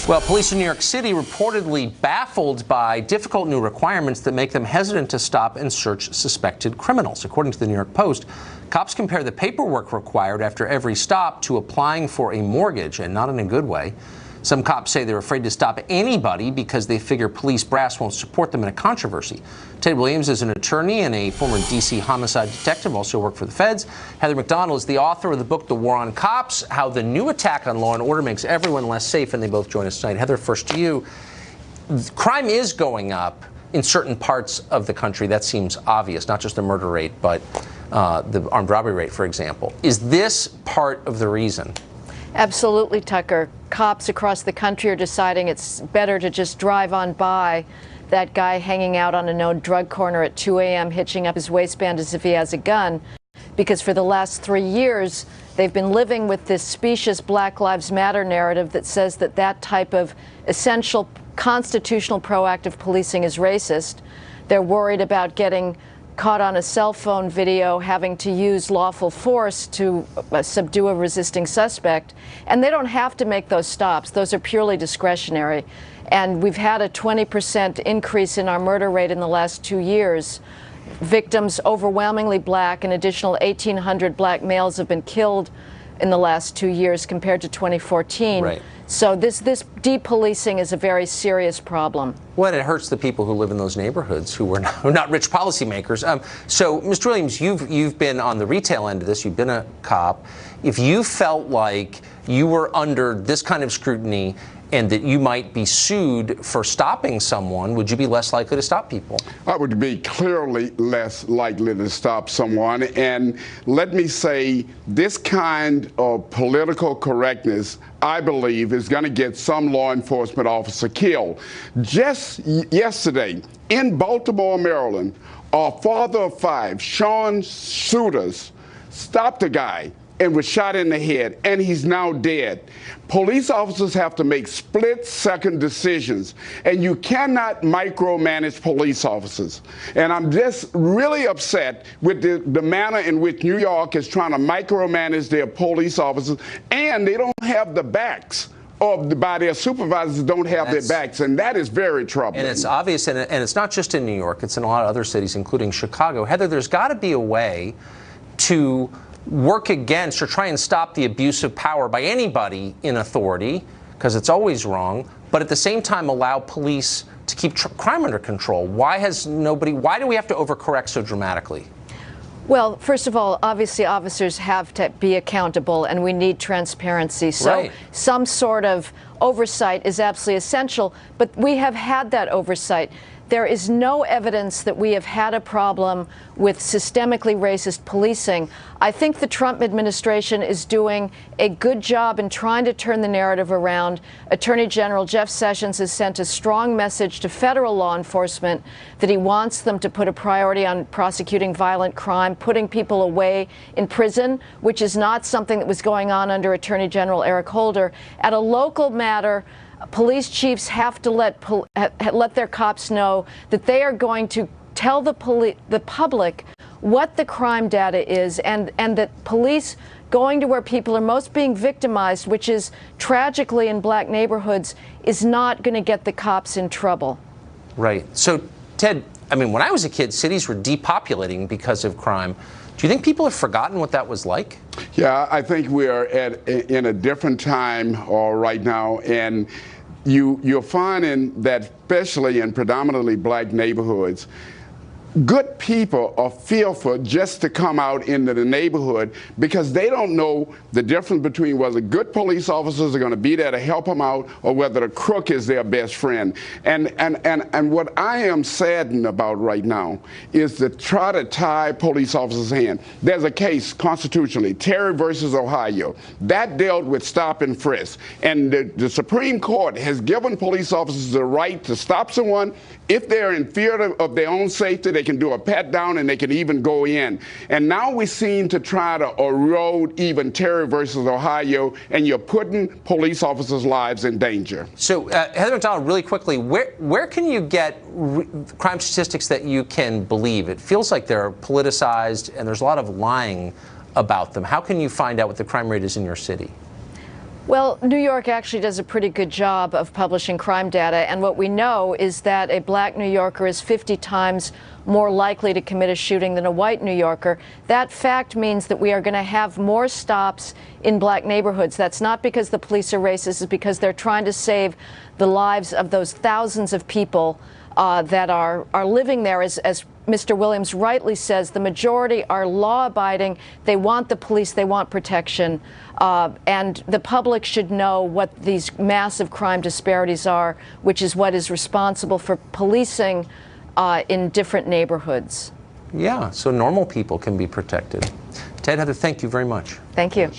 Well, police in New York City reportedly baffled by difficult new requirements that make them hesitant to stop and search suspected criminals. According to the New York Post, cops compare the paperwork required after every stop to applying for a mortgage, and not in a good way. Some cops say they're afraid to stop anybody because they figure police brass won't support them in a controversy. Ted Williams is an attorney and a former D.C. homicide detective, also worked for the feds. Heather McDonald is the author of the book, The War on Cops, How the New Attack on Law and Order Makes Everyone Less Safe, and they both join us tonight. Heather, first to you. Crime is going up in certain parts of the country. That seems obvious, not just the murder rate, but the armed robbery rate, for example. Is this part of the reason? Absolutely, Tucker. Cops across the country are deciding it's better to just drive on by that guy hanging out on a known drug corner at 2 a.m. hitching up his waistband as if he has a gun, because for the last 3 years they've been living with this specious Black Lives Matter narrative that says that that type of essential constitutional proactive policing is racist. They're worried about getting caught on a cell phone video having to use lawful force to subdue a resisting suspect. And they don't have to make those stops. Those are purely discretionary. And we've had a 20% increase in our murder rate in the last 2 years. Victims overwhelmingly black. An additional 1,800 black males have been killed in the last 2 years compared to 2014. Right. So this depolicing is a very serious problem. Well, it hurts the people who live in those neighborhoods who are not rich policymakers. So, Mr. Williams, you've been on the retail end of this. You've been a cop. If you felt like you were under this kind of scrutiny and that you might be sued for stopping someone, would you be less likely to stop people? I would be clearly less likely to stop someone. And let me say, this kind of political correctness, I believe, is going to get some law enforcement officer killed. Just yesterday in Baltimore, Maryland, a father of 5, Sean Shooters, stopped a guy and was shot in the head, and he's now dead. Police officers have to make split-second decisions, and you cannot micromanage police officers. And I'm just really upset with the manner in which New York is trying to micromanage their police officers, and they don't have the backs by their supervisors don't have their backs, and that is very troubling. And it's obvious, and it's not just in New York, it's in a lot of other cities, including Chicago. Heather, there's got to be a way to work against or try and stop the abuse of power by anybody in authority, because it's always wrong, but at the same time allow police to keep crime under control. Why do we have to overcorrect so dramatically? Well, first of all, obviously officers have to be accountable, and we need transparency. So some sort of oversight is absolutely essential, but we have had that oversight. There is no evidence that we have had a problem with systemically racist policing. I think the Trump administration is doing a good job in trying to turn the narrative around. Attorney General Jeff Sessions has sent a strong message to federal law enforcement that he wants them to put a priority on prosecuting violent crime, putting people away in prison, which is not something that was going on under Attorney General Eric Holder. At a local matter, police chiefs have to let their cops know that they are going to tell the public what the crime data is, and that police going to where people are most being victimized, which is tragically in black neighborhoods, is not going to get the cops in trouble. Right. So, Ted, I mean, when I was a kid, cities were depopulating because of crime. Do you think people have forgotten what that was like? Yeah, I think we are in a different time right now, and you're finding that, especially in predominantly black neighborhoods, good people are fearful just to come out into the neighborhood because they don't know the difference between whether good police officers are going to be there to help them out or whether the crook is their best friend. And what I am saddened about right now is to try to tie police officers' hand. There's a case constitutionally, Terry versus Ohio, that dealt with stop and frisk. And the Supreme Court has given police officers the right to stop someone if they're in fear of their own safety. They can do a pat down and they can even go in. And now we seem to try to erode even Terry versus Ohio, and you're putting police officers' lives in danger. So, Heather McDonald, really quickly, where can you get crime statistics that you can believe? It feels like they're politicized and there's a lot of lying about them. How can you find out what the crime rate is in your city? Well, New York actually does a pretty good job of publishing crime data, and what we know is that a black New Yorker is 50 times more likely to commit a shooting than a white New Yorker. That fact means that we are going to have more stops in black neighborhoods. That's not because the police are racist, it's because they're trying to save the lives of those thousands of people that are living there. As Mr. Williams rightly says, the majority are law-abiding. They want the police, they want protection, and the public should know what these massive crime disparities are, which is what is responsible for policing in different neighborhoods. Yeah, so normal people can be protected. Ted, Heather, thank you very much. Thank you.